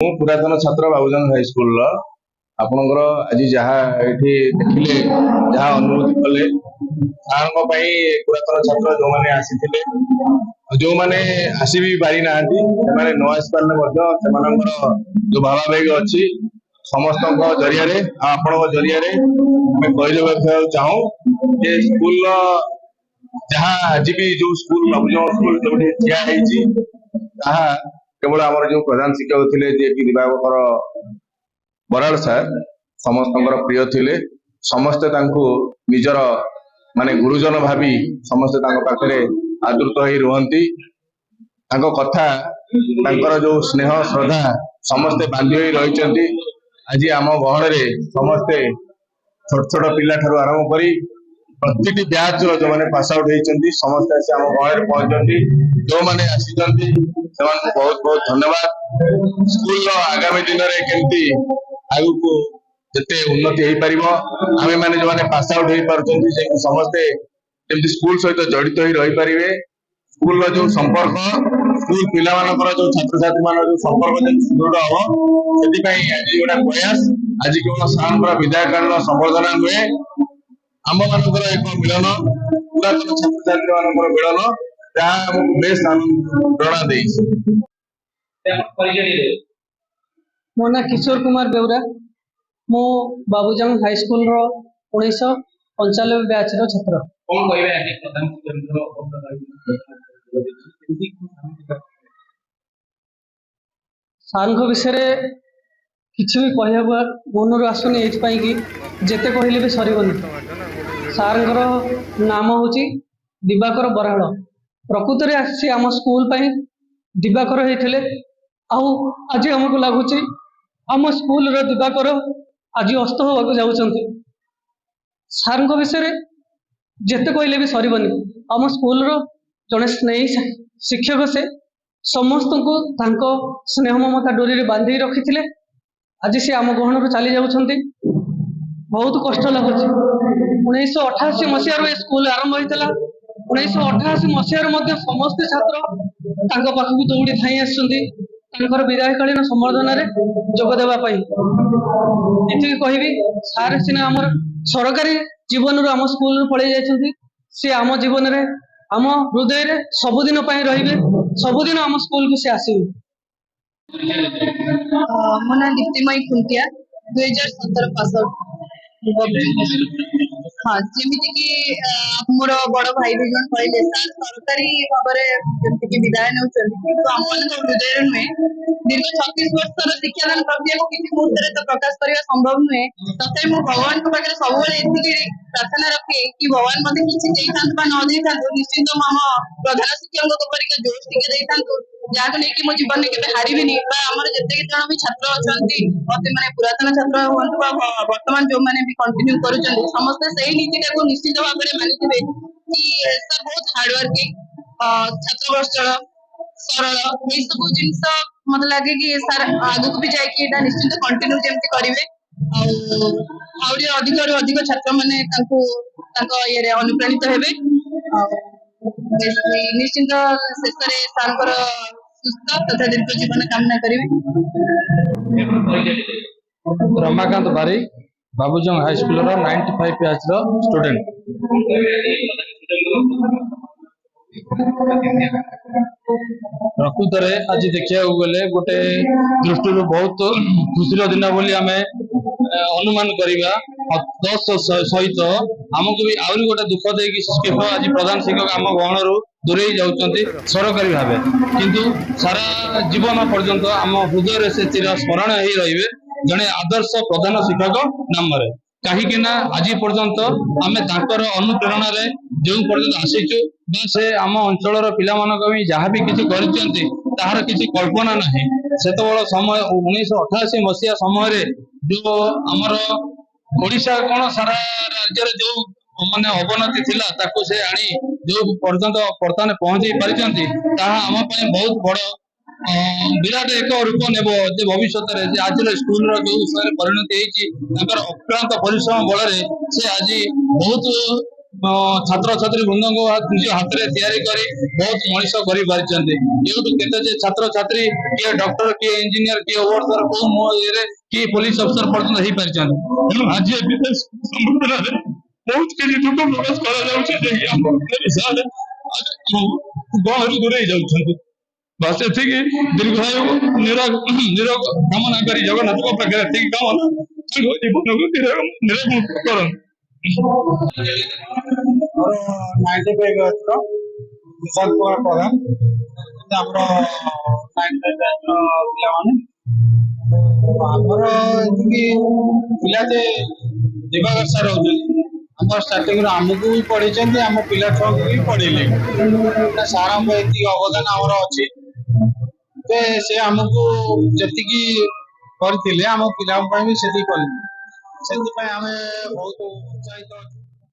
मु पुरातन छात्र बाबूजन हाई स्कूल आपणकर आज जहाँ ये देखिले जहाँ अनुभूति कले पुरातन छात्र जो मैंने आसी जो मैंने आसी भी पारि ना न आसी पारे जो भावावेग अच्छी समस्त जरिया आपण जरिया कही चाहूँ जे स्कूल जहाँ आज भी जो स्कूल बाबूजन स्कूल जो ठिया केवल आम जो प्रधान शिक्षक थे जे कि दिवाकर बराड़ सार समस्त प्रिय थिले समस्ते निजर माने गुरुजन भावी समस्ते पाखे आदृत हो रुहंती कथा जो स्नेह श्रद्धा समस्ते बांधी हो रही आज आम गहन समस्ते छोट छोट पिला ठारू आरंभ करी प्रति ब्याच जो मैंने पास आउट होती समस्ते आम गहन पहुंचती जो मैंने आसी बहुत बहुत धन्यवाद। स्कूल आगामी दिन में केमती आगु को जिते उन्नति हो पार आम मैंने जो मैंने पास आउट हो पार्टी समस्ते जमी स्कूल सहित जड़ित हो रही पारे स्कूल जो संपर्क स्कूल पिला जो छात्र छात्री मान जो संपर्क सुदृढ़ हम से आज गोटे प्रयास आज केवल सार विदायकालीन संबर्धना नुहे आम मान एक मिलन पुरातन छात्र छात्री मान मिलन जहाँ बेस प्रेरणा दे। मो ना किशोर कुमार बेउरा मो बाबूजन हाई स्कूल 1995 बैच रो छात्र। सार विषय किसी भी कहवा मन आसुनी कि जिते कहले भी सरबनी। सार नाम हूँ दिवाकर बराड़ प्रकृत में आसी आम स्कूल दिवाकर होते आज आमको लगुच आम स्कूल दिवाकर आज अस्त होगा जाऊँच। सार विषय जिते कहले भी सरबनी आम स्कूल जड़े स्नेही शिक्षक से समस्त को स्नेह ममता डोरी बांधि रखी थे आज सी आम गहन रू चली जाऊँच बहुत कष्ट लगुच। 1988 मसीह स्कूल आरंभ होता 1988 मसीह समस्त छात्र पाखक दौड़ी धाई आसर विदायकालीन संबर्धन जोगदेवाई ये कहबी सार सीना आम सरकारी जीवन आम स्कूल पलि जाइए सी आम जीवन में आम हृदय सबुदिन रे सबुदिन आम स्कूल को सी आसवे। मो ना दीप्तिमयी खुंटिया 2017 पास आउट। हाँ जमीती कि मोर बड़ भाई भी जन कहले सर सरकारी भाव में विदाय नौ आम हृदय नुहे दीर्घ 36 वर्ष शिक्षादान प्रक्रिया को किसी मुहूर्त तो प्रकाश करने संभव नुहे तथा मुझे भगवान को पाखे सब प्रार्थना रखे कि भगवान मत किसी न निश्चिंत आम प्रधान शिक्षक परिका जोश टे जहाँ को लेकिन मो जीवन में केवे हारिबिनी आम जिते जन भी छात्र अच्छा मत मैंने पुरातन छात्र हूँ बर्तमान जो मैंने भी कंटिन्यू कर समस्ते से नीति को निश्चित भाव में मानिथे कि सर बहुत हार्डवर्किंग छात्रवर्षल सरल ये सब जिनस मत लगे कि सर आगे भी जाकि निश्चित कंटिन्यू जमी करेंगे अधिक अधिक छात्र मैंने ये अनुप्राणित हेबे निश्चिंत शेष सार सुस्थ तथा दीर्घ जीवन कामना करेंगे। रमाकांत बारिक Babujan high school 95 batch student. प्रकृत में आज देखा गले गोटे दृष्टि बहुत खुशी दिन बोली आम अनुमान करवा सहित आमको भी आहरी गोटे दुख देगी केवल आज प्रधान शिक्षक आम गहन रू दूरे जाऊँच सरकारी भाव किंतु सारा जीवन पर्यंत आम हृदय से चिर स्मरण हो रे जड़े आदर्श प्रधान शिक्षक नाम कहीं आज पर्यंत आम अनुप्रेरणा जो पर्यंत आसीचु से आम अंचल पिला जहाँ भी किसी कर किसी कल्पना ना से समय 1988 मसीहा समय जो आमर ओडिशा कौन सारा राज्य जो माने अवनति थिला ताकू से आनी जो पर्यंत वर्तमान पहुंची पारिचंती ताहा आम पय बहुत बड़ विराट एक रूप नेब जे भविष्य आज स्कूल जो परिणति अक्लांत परिश्रम बल से आज बहुत ଛାତ୍ରଛାତ୍ରୀ ବୃନ୍ଦଙ୍କୁ ନିଜ ହାତରେ ତିଆରି କରି ବହୁତ ମଣିଷ କରିପାରିଛନ୍ତି। ଏଇଠୁ କେତେ ଯେ ଛାତ୍ରଛାତ୍ରୀ କିଏ ଡକ୍ଟର, କିଏ ଇଞ୍ଜିନିୟର, କିଏ ଓଭରସିଅର, କୋଉ ଇଏରେ କିଏ ପୋଲିସ ଅଫିସର ପର୍ଯ୍ୟନ୍ତ ହେଇପାରିଛନ୍ତି। ତେଣୁ ଆଜି ଏ ବିଦେଶ ସମ୍ବନ୍ଧରେ ବହୁତ କିଛି ଦୁଃଖ ପ୍ରକାଶ କରାଯାଉଛି ଯେ ଆମ ବିଷୟରେ ଗହଳି ଦୂରେଇ ଯାଉଛନ୍ତି। ବାସ୍ ଏତିକି ଦୀର୍ଘାୟୁ ନିରୋଗ କାମନା କରି ଜଗନ୍ନାଥଙ୍କ ପାଖରେ ଏତିକି କାମନା ତାଙ୍କ ଜୀବନକୁ ନିରୋଗ କରନ୍ତୁ। ମୋର 95 ବର୍ଷର ବିଶାଲ କୁମାର ପ୍ରଧାନ। ଆମର 95 ପିଲାମାନେ ଆମର ଏତିକି ପିଲା ଯେ ଦିବାକର ସାର୍ ରହୁଛନ୍ତି। ଆମ ଷ୍ଟାର୍ଟିଂରୁ ଆମକୁ ବି ପଢେଇଛନ୍ତି, ଆମ ପିଲା ଛୁଆଙ୍କୁ ବି ପଢେଇଲେ। ସାରଙ୍କ ଏତିକି ଅବଦାନ ଆମର ଅଛି ଯେ ସେ ଆମକୁ ଯେତିକି କରିଥିଲେ ଆମ ପିଲାଙ୍କ ପାଇଁ ବି ସେତିକି କଲେ। ସେଥିପାଇଁ ଆମେ ବହୁତ ଉତ୍ସାହିତ ଅଛୁ।